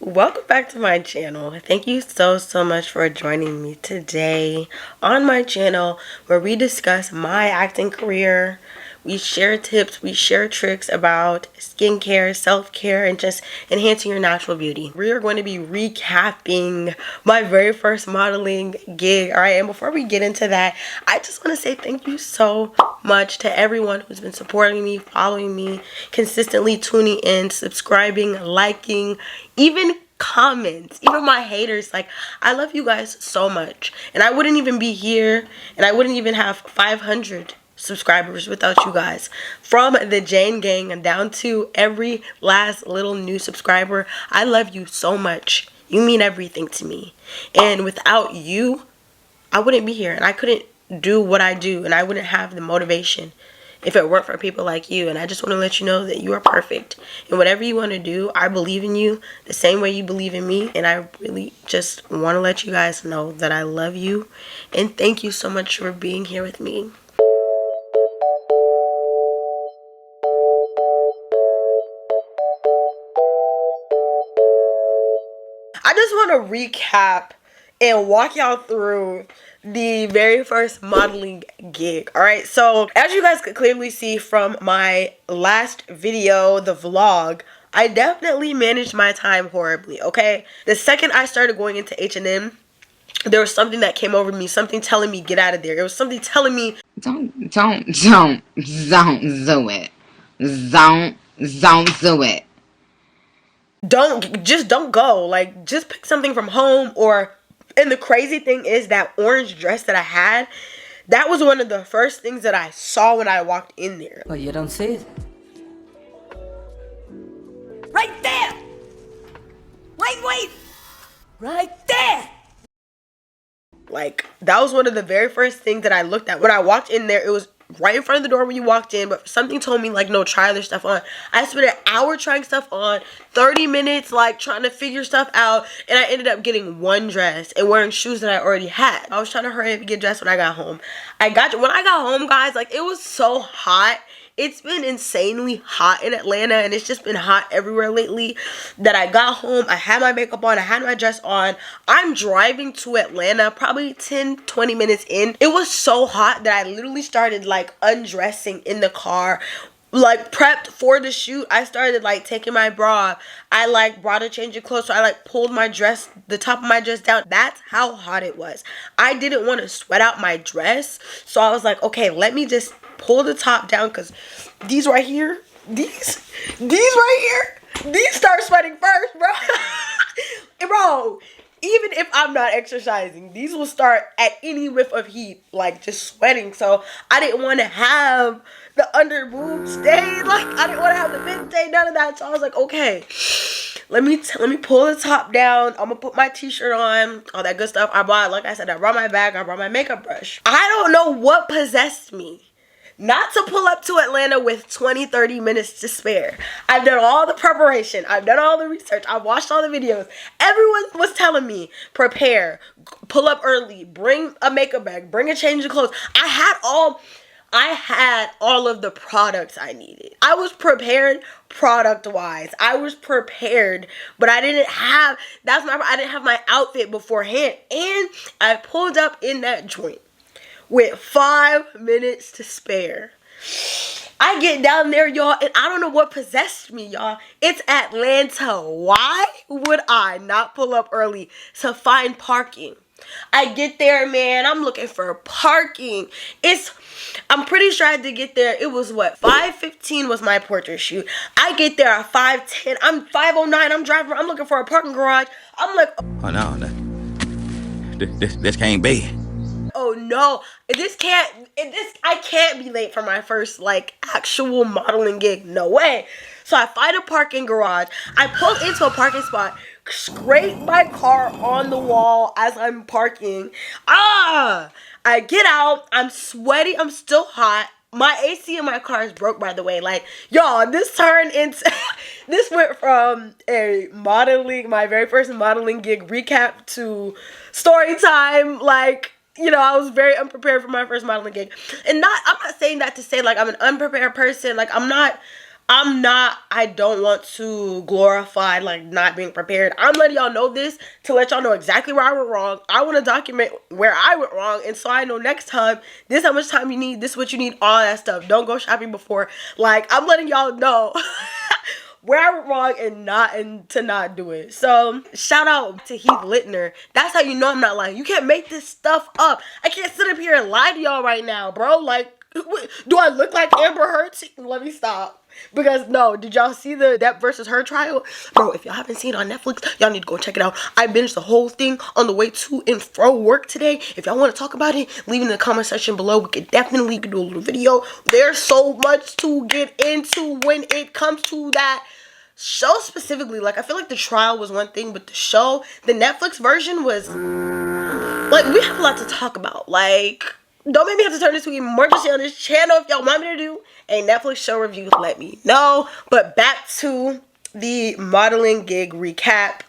Welcome back to my channel. Thank you so much for joining me today on my channel where we discuss my acting career. We share tips, we share tricks about skincare, self-care, and just enhancing your natural beauty. We are going to be recapping my very first modeling gig. Alright, and before we get into that, I just want to say thank you so much to everyone who's been supporting me, following me, consistently tuning in, subscribing, liking, even comments, even my haters. Like, I love you guys so much, and I wouldn't even be here, and I wouldn't even have 500 subscribers without you guys. From the Jane gang down to every last little new subscriber, I love you so much. You mean everything to me, and without you, I wouldn't be here, and I couldn't do what I do, and I wouldn't have the motivation if it weren't for people like you. And I just want to let you know that you are perfect, and whatever you want to do, I believe in you the same way you believe in me. And I really just want to let you guys know that I love you, and thank you so much for being here with me. I just want to recap and walk y'all through the very first modeling gig. Alright, so as you guys could clearly see from my last video, the vlog, I definitely managed my time horribly, okay? The second I started going into H&M, there was something that came over me, something telling me get out of there. It was something telling me Don't do it. Don't do it. Don't go. Like, just pick something from home. Or, and the crazy thing is that orange dress that I had, that was one of the first things that I saw when I walked in there. Oh, you don't see it? Right there! Wait! Right there! Like, that was one of the very first things that I looked at. When I walked in there, it was right in front of the door when you walked in, but something told me, like, no, try other stuff on. I spent an hour trying stuff on, 30 minutes, like, trying to figure stuff out, and I ended up getting one dress and wearing shoes that I already had. I was trying to hurry up and get dressed when I got home. When I got home, guys, like, it was so hot. It's been insanely hot in Atlanta, and it's just been hot everywhere lately, that I got home, I had my makeup on, I had my dress on. I'm driving to Atlanta probably 10-20 minutes in. It was so hot that I literally started, like, undressing in the car, like, prepped for the shoot. I started, like, taking my bra. I, like, brought a change of clothes, so I, like, pulled my dress, the top of my dress down. That's how hot it was. I didn't want to sweat out my dress, so I was like, okay, let me just pull the top down, because these right here, these right here, these start sweating first, bro. Bro, even if I'm not exercising, these will start at any whiff of heat, like, just sweating. So I didn't want to have the under boob stain, like, I didn't want to have the mid stain, none of that. So I was like, okay, let me pull the top down. I'm gonna put my t-shirt on, all that good stuff. I brought, like I said, I brought my bag, I brought my makeup brush. I don't know what possessed me not to pull up to Atlanta with 20-30 minutes to spare. I've done all the preparation, I've done all the research, I've watched all the videos. Everyone was telling me, prepare, pull up early, bring a makeup bag, bring a change of clothes. I had all of the products I needed. I was prepared product-wise. I was prepared, but I didn't have my outfit beforehand. And I pulled up in that joint with 5 minutes to spare. I get down there, y'all, and I don't know what possessed me, y'all. It's Atlanta. Why would I not pull up early to find parking? I get there, man, I'm looking for parking. I'm pretty sure I had to get there. It was what, 5:15 was my portrait shoot. I get there at 5:10. I'm 5:09. I'm driving. I'm looking for a parking garage. I'm like, oh no, this can't be. oh no, I can't be late for my first, like, actual modeling gig. No way. So I find a parking garage. I pull into a parking spot, scrape my car on the wall as I'm parking. I get out. I'm sweaty. I'm still hot. My AC in my car is broke, by the way. Like, y'all, this turned into this went from my very first modeling gig recap to story time. Like, you know, I was very unprepared for my first modeling gig. And I'm not saying that to say, like, I'm an unprepared person. Like, I'm not I don't want to glorify like not being prepared. I'm letting y'all know this to let y'all know exactly where I went wrong. I want to document where I went wrong, and so I know next time this is how much time you need, this is what you need, all that stuff. Don't go shopping before. Like, I'm letting y'all know where I went wrong and to not do it. So shout out to Heath Littner. That's how you know I'm not lying. You can't make this stuff up. I can't sit up here and lie to y'all right now, bro. Like, do I look like Amber Heard? Let me stop. Because no, did y'all see the Depp versus her trial? Bro, if y'all haven't seen it on Netflix, y'all need to go check it out. I binged the whole thing on the way to and fro work today. If y'all want to talk about it, leave it in the comment section below. We could definitely do a little video. There's so much to get into when it comes to that show specifically. Like, I feel like the trial was one thing, but the show, the Netflix version was like, we have a lot to talk about. Like, don't make me have to turn this to emergency on this channel. If y'all want me to do a Netflix show review, let me know. But back to the modeling gig recap.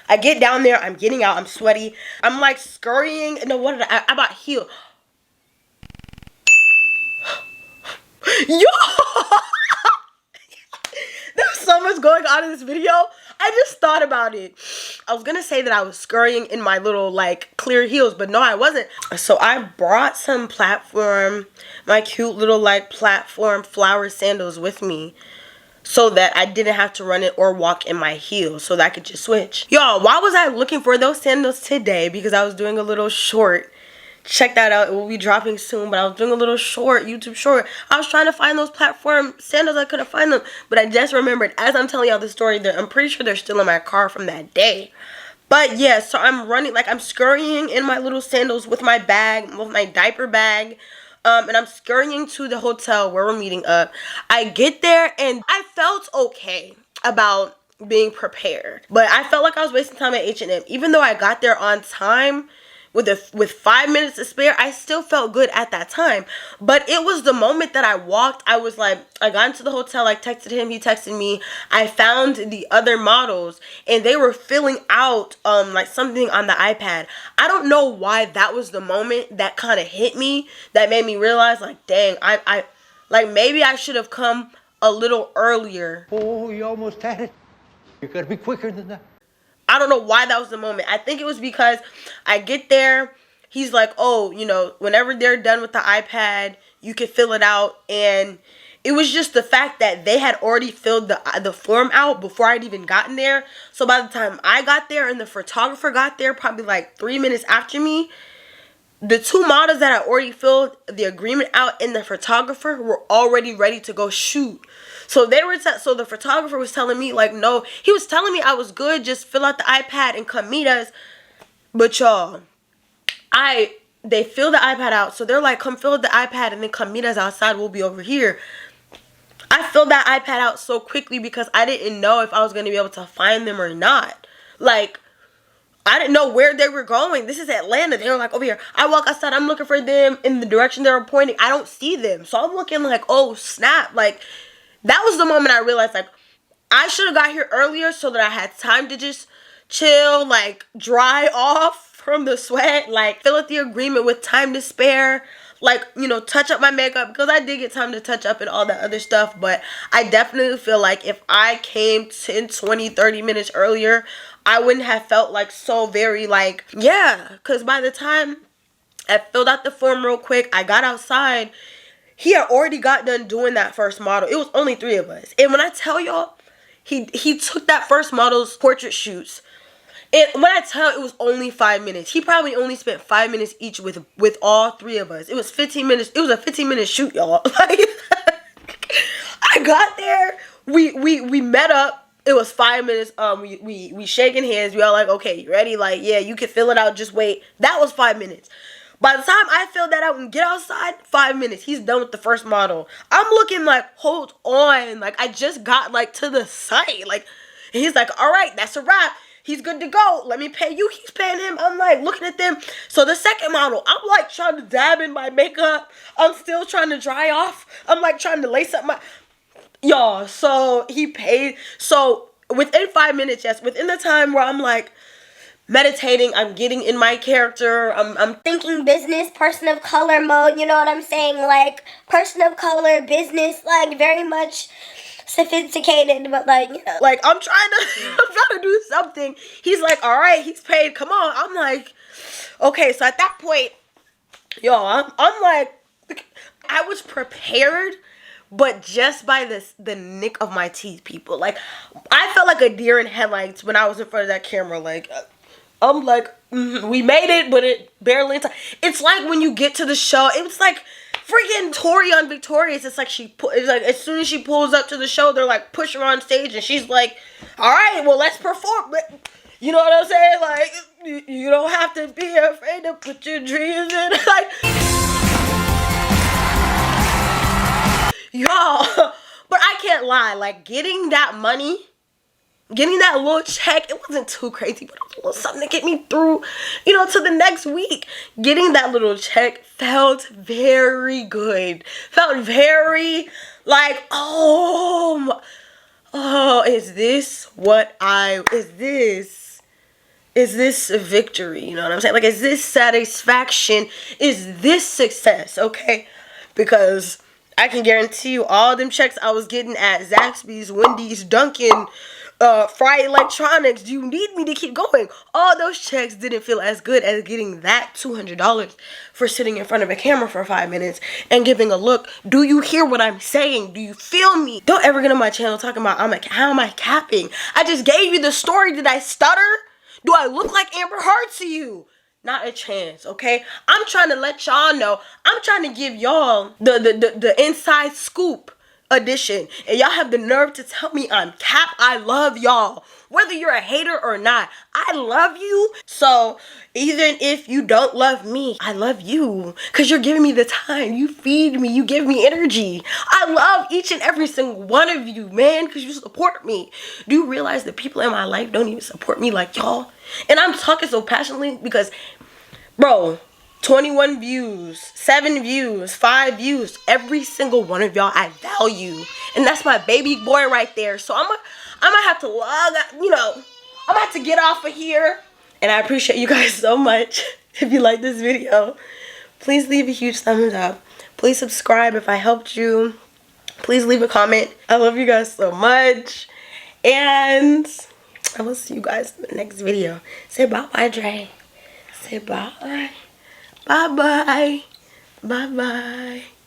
I get down there, I'm getting out, I'm sweaty. I'm like scurrying. No, what did I bought heel. Yo! There's so much going on in this video. I just thought about it. I was gonna say that I was scurrying in my little like clear heels, but no, I wasn't. So I brought some my cute little like platform flower sandals with me so that I didn't have to run it or walk in my heels, so that I could just switch. Y'all, why was I looking for those sandals today? Because I was doing a little short. Check that out. It will be dropping soon, but I was doing a little short, YouTube short. I was trying to find those platform sandals. I couldn't find them, but I just remembered as I'm telling y'all the story that I'm pretty sure they're still in my car from that day. But yeah, so I'm running, like I'm scurrying in my little sandals with my bag, with my diaper bag. And I'm scurrying to the hotel where we're meeting up. I get there and I felt okay about being prepared, but I felt like I was wasting time at H&M. Even though I got there on time, with 5 minutes to spare, I still felt good at that time. But it was the moment that I walked, I was like, I got into the hotel, I texted him, he texted me. I found the other models and they were filling out like something on the iPad. I don't know why that was the moment that kind of hit me, that made me realize like, dang, I like maybe I should have come a little earlier. Oh, you almost had it. You gotta be quicker than that. I don't know why that was the moment. I think it was because I get there, he's like, oh, you know, whenever they're done with the iPad, you can fill it out. And it was just the fact that they had already filled the form out before I'd even gotten there. So by the time I got there and the photographer got there, probably like 3 minutes after me, the two models that I already filled the agreement out and the photographer were already ready to go shoot. So so the photographer was telling me like, no, he was telling me I was good, just fill out the iPad and come meet us. But y'all, they filled the iPad out. So they're like, come fill the iPad and then come meet us outside. We'll be over here. I filled that iPad out so quickly because I didn't know if I was going to be able to find them or not. Like, I didn't know where they were going. This is Atlanta. They were like, over here. I walk outside. I'm looking for them in the direction they were pointing. I don't see them. So I'm looking like, oh, snap. Like, that was the moment I realized, like, I should have got here earlier so that I had time to just chill, like, dry off from the sweat, like, fill out the agreement with time to spare, like, you know, touch up my makeup, because I did get time to touch up and all that other stuff. But I definitely feel like if I came 10, 20, 30 minutes earlier, I wouldn't have felt like so very like, yeah, because by the time I filled out the form real quick, I got outside, he had already got done doing that first model. It was only 3 of us. And when I tell y'all, he took that first model's portrait shoots. And when I tell it was only 5 minutes, he probably only spent 5 minutes each with all 3 of us. It was 15 minutes. It was a 15-minute shoot, y'all. Like, I got there. We met up. It was 5 minutes. We shaking hands. We all like, okay, you ready? Like, yeah, you can fill it out. Just wait. That was 5 minutes. By the time I filled that out and get outside, 5 minutes. He's done with the first model. I'm looking like, hold on. Like, I just got like to the site. Like, and he's like, all right, that's a wrap. He's good to go. Let me pay you. He's paying him. I'm like looking at them. So the second model, I'm like trying to dab in my makeup. I'm still trying to dry off. I'm like trying to lace up my... Y'all, so he paid. So within 5 minutes, yes, within the time where I'm like, meditating. I'm getting in my character. I'm thinking business, person of color mode, you know what I'm saying? Like, person of color, business, like, very much sophisticated, but like, you know. Like, I'm trying to do something. He's like, all right, he's paid, come on. I'm like, okay, so at that point, y'all, I'm like, I was prepared, but just by the nick of my teeth, people. Like, I felt like a deer in headlights when I was in front of that camera. Like, I'm like, we made it, but it barely in time. It's like when you get to the show, it was like freaking Tori on Victorious. It's like it's like as soon as she pulls up to the show, they're like push her on stage, and she's like, all right, well, let's perform. You know what I'm saying? Like, you don't have to be afraid to put your dreams in. Like, y'all, but I can't lie. Like, getting that money, getting that little check, it wasn't too crazy, but it was a little something to get me through, you know, to the next week. Getting that little check felt very good. Felt very like, oh, is this a victory? You know what I'm saying? Like, is this satisfaction? Is this success? Okay? Because I can guarantee you all them checks I was getting at Zaxby's, Wendy's, Dunkin', Fried Electronics, you need me to keep going. All those checks didn't feel as good as getting that $200 for sitting in front of a camera for 5 minutes and giving a look. Do you hear what I'm saying? Do you feel me? Don't ever get on my channel talking about how am I capping? I just gave you the story. Did I stutter? Do I look like Amber Heard to you? Not a chance, okay? I'm trying to let y'all know. I'm trying to give y'all the inside scoop edition, and y'all have the nerve to tell me I'm cap. I love y'all, whether you're a hater or not. I love you. So even if you don't love me, I love you, because you're giving me the time. You feed me, you give me energy. I love each and every single one of you, man, because you support me. Do you realize that people in my life don't even support me like y'all? And I'm talking so passionately because, bro, 21 views, 7 views, 5 views, every single one of y'all I value. And that's my baby boy right there. So I'm gonna have to log, you know, I'm gonna have to get off of here. And I appreciate you guys so much. If you like this video, please leave a huge thumbs up. Please subscribe if I helped you. Please leave a comment. I love you guys so much. And I will see you guys in the next video. Say bye-bye, Dre. Say bye. Bye-bye. Bye-bye.